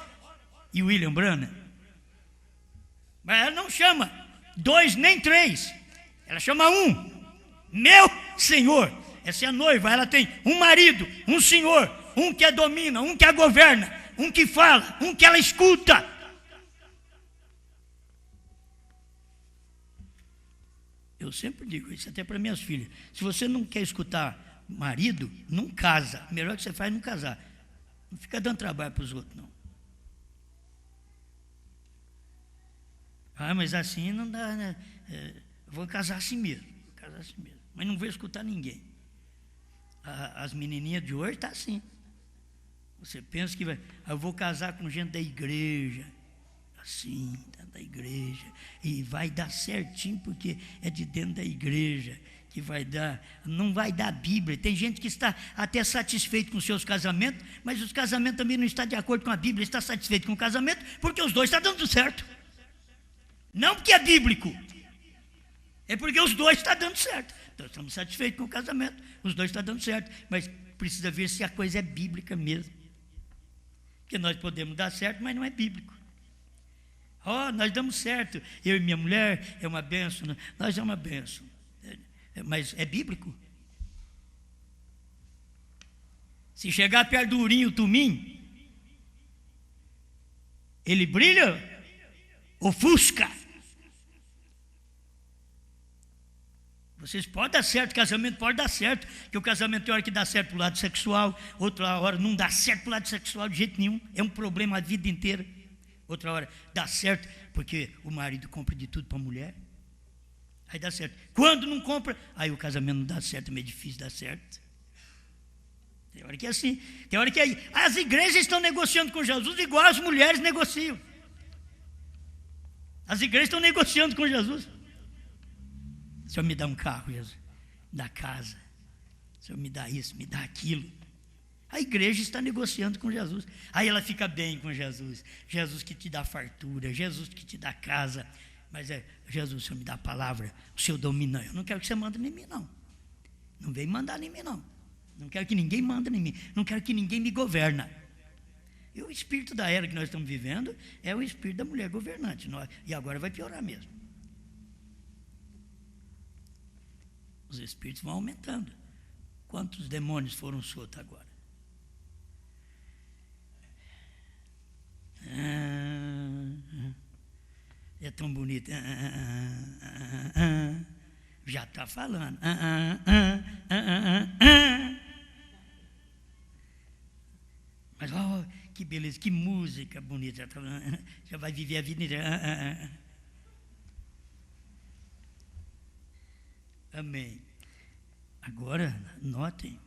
e William Branham. Mas ela não chama 2 nem 3. Ela chama 1. Meu senhor. Essa é a noiva. Ela tem um marido, um senhor, um que a domina, um que a governa, um que fala, um que ela escuta. Eu sempre digo isso até para minhas filhas. Se você não quer escutar marido, não casa. O melhor que você faz é não casar. Não fica dando trabalho para os outros, não. Ah, mas assim não dá, né? Vou casar assim mesmo. Mas não vou escutar ninguém. As menininhas de hoje estão assim. Você pensa que eu vou casar com gente da igreja. Assim, da igreja. E vai dar certinho, porque é de dentro da igreja que vai dar. Não vai dar Bíblia. Tem gente que está até satisfeito com seus casamentos, mas os casamentos também não estão de acordo com a Bíblia. Está satisfeito com o casamento porque os dois estão dando certo. Não porque é bíblico. É porque os dois estão dando certo. Então estamos satisfeitos com o casamento. Os dois estão dando certo. Mas precisa ver se a coisa é bíblica mesmo. Porque nós podemos dar certo, mas não é bíblico. Nós damos certo. Eu e minha mulher é uma bênção. Nós é uma bênção. Mas é bíblico? Se chegar perto do urim, o tumim, ele brilha, ofusca. Vocês podem dar certo, casamento pode dar certo, que o casamento tem hora que dá certo para o lado sexual, outra hora não dá certo para o lado sexual de jeito nenhum, é um problema a vida inteira. Outra hora dá certo porque o marido compra de tudo para a mulher, aí dá certo. Quando não compra, aí o casamento não dá certo, é meio difícil dar certo. Tem hora que é assim, tem hora que é. As igrejas estão negociando com Jesus igual as mulheres negociam. As igrejas estão negociando com Jesus. O Senhor me dá um carro, Jesus, me dá casa. O Senhor me dá isso, me dá aquilo. A igreja está negociando com Jesus. Aí ela fica bem com Jesus. Jesus que te dá fartura, Jesus que te dá casa. Mas Jesus, o Senhor me dá a palavra, o Senhor domina. Eu não quero que você mande em mim, não. Não vem mandar em mim, não. Não quero que ninguém mande em mim. Não quero que ninguém me governa. E o espírito da era que nós estamos vivendo é o espírito da mulher governante. E agora vai piorar mesmo. Os espíritos vão aumentando. Quantos demônios foram soltos agora? É tão bonito. Já está falando. Mas que beleza, que música bonita. Já vai viver a vida inteira. Amém. Agora, notem,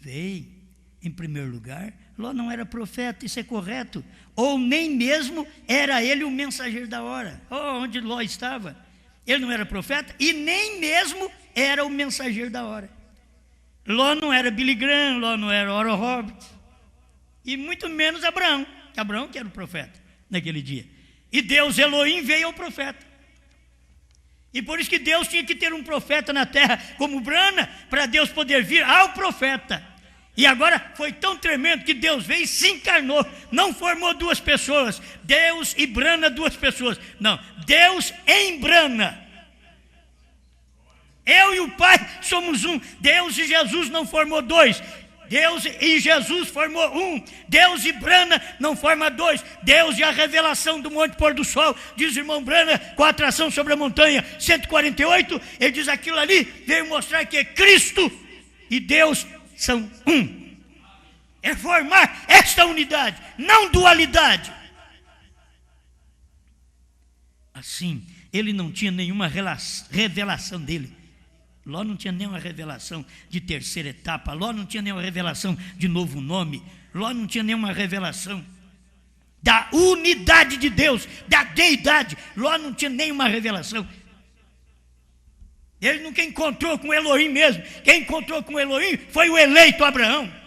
veio, em primeiro lugar, Ló não era profeta, isso é correto, ou nem mesmo era ele o mensageiro da hora. Onde Ló estava? Ele não era profeta e nem mesmo era o mensageiro da hora. Ló não era Billy Graham, Ló não era Oral Roberts, e muito menos Abraão que era o profeta naquele dia. E Deus, Elohim, veio ao profeta. E por isso que Deus tinha que ter um profeta na terra como Brana, para Deus poder vir ao profeta. E agora foi tão tremendo que Deus veio e se encarnou. Não formou 2 pessoas, Deus e Brana 2 pessoas. Não, Deus em Brana. Eu e o Pai somos um. Deus e Jesus não formou 2. Deus e Jesus formou um. Deus e Brana não forma dois. Deus e a revelação do Monte Pôr do Sol, diz o irmão Brana, com a atração sobre a montanha 148, ele diz aquilo ali, veio mostrar que Cristo e Deus são um. É formar esta unidade, não dualidade. Assim, ele não tinha nenhuma revelação dele. Ló não tinha nenhuma revelação de terceira etapa. Ló não tinha nenhuma revelação de novo nome. Ló não tinha nenhuma revelação da unidade de Deus, da deidade. Ló não tinha nenhuma revelação. Ele nunca encontrou com Elohim mesmo. Quem encontrou com Elohim foi o eleito Abraão.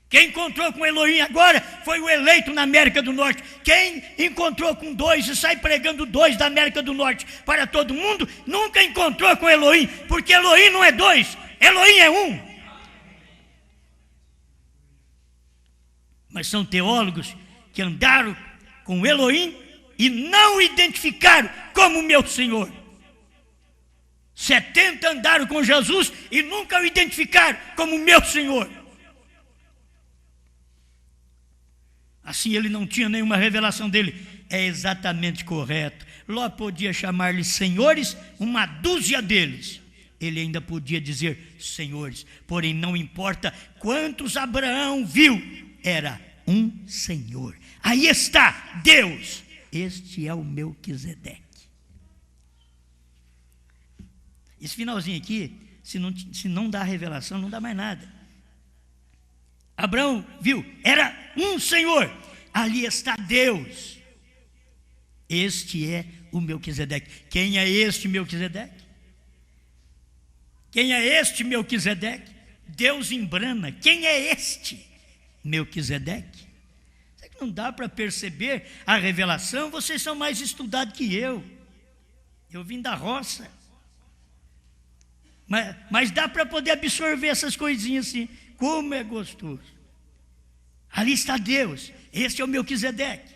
Quem encontrou com Elohim agora foi o eleito na América do Norte. Quem encontrou com dois e sai pregando dois da América do Norte para todo mundo, nunca encontrou com Elohim, porque Elohim não é dois, Elohim é um. Mas são teólogos que andaram com Elohim e não o identificaram como meu Senhor. 70 andaram com Jesus e nunca o identificaram como meu Senhor. Assim ele não tinha nenhuma revelação dele. É exatamente correto. Ló podia chamar-lhe senhores, uma dúzia deles. Ele ainda podia dizer senhores. Porém não importa quantos Abraão viu, era um Senhor. Aí está Deus. Este é o Melquisedeque. Esse finalzinho aqui, se não dá revelação, não dá mais nada. Abraão viu, era um Senhor, ali está Deus. Este é o Melquisedeque. Quem é este Melquisedeque? Quem é este Melquisedeque? Deus em Brana. Quem é este Melquisedeque? Será que não dá para perceber a revelação? Vocês são mais estudados que eu. Eu vim da roça. Mas dá para poder absorver essas coisinhas assim. Como é gostoso. Ali está Deus. Este é o Melquisedeque.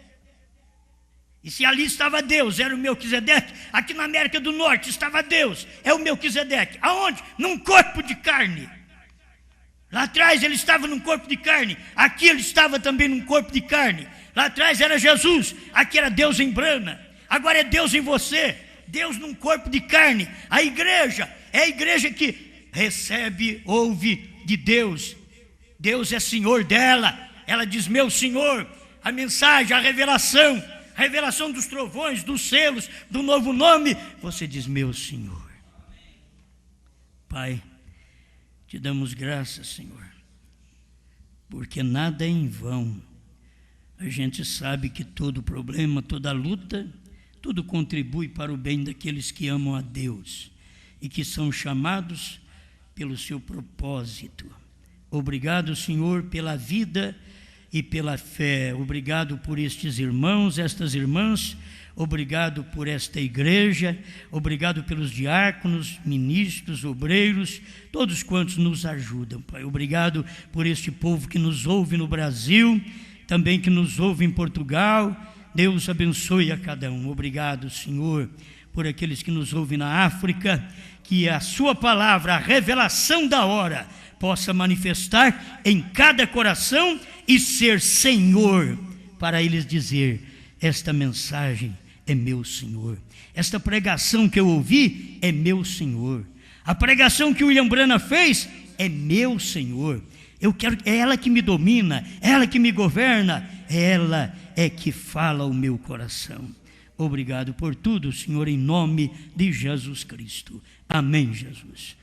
E se ali estava Deus, era o Melquisedeque. Aqui na América do Norte estava Deus, é o Melquisedeque. Aonde? Num corpo de carne. Lá atrás ele estava num corpo de carne. Aqui ele estava também num corpo de carne. Lá atrás era Jesus. Aqui era Deus em Brana. Agora é Deus em você. Deus num corpo de carne. A igreja é a igreja que recebe, ouve de Deus. Deus é Senhor dela. Ela diz, meu Senhor. A mensagem, a revelação dos trovões, dos selos, do novo nome. Você diz, meu Senhor. Pai, te damos graças, Senhor, porque nada é em vão. A gente sabe que todo problema, toda luta, tudo contribui para o bem daqueles que amam a Deus e que são chamados pelo seu propósito. Obrigado, Senhor, pela vida e pela fé. Obrigado por estes irmãos, estas irmãs. Obrigado por esta igreja. Obrigado pelos diáconos, ministros, obreiros, todos quantos nos ajudam, Pai. Obrigado por este povo que nos ouve no Brasil, também que nos ouve em Portugal. Deus abençoe a cada um. Obrigado, Senhor, por aqueles que nos ouvem na África, que a sua palavra, a revelação da hora, possa manifestar em cada coração e ser Senhor, para eles dizer, esta mensagem é meu Senhor, esta pregação que eu ouvi é meu Senhor, a pregação que o William Brana fez é meu Senhor. Eu quero, é ela que me domina, é ela que me governa, ela é que fala o meu coração. Obrigado por tudo, Senhor, em nome de Jesus Cristo. Amém, Jesus.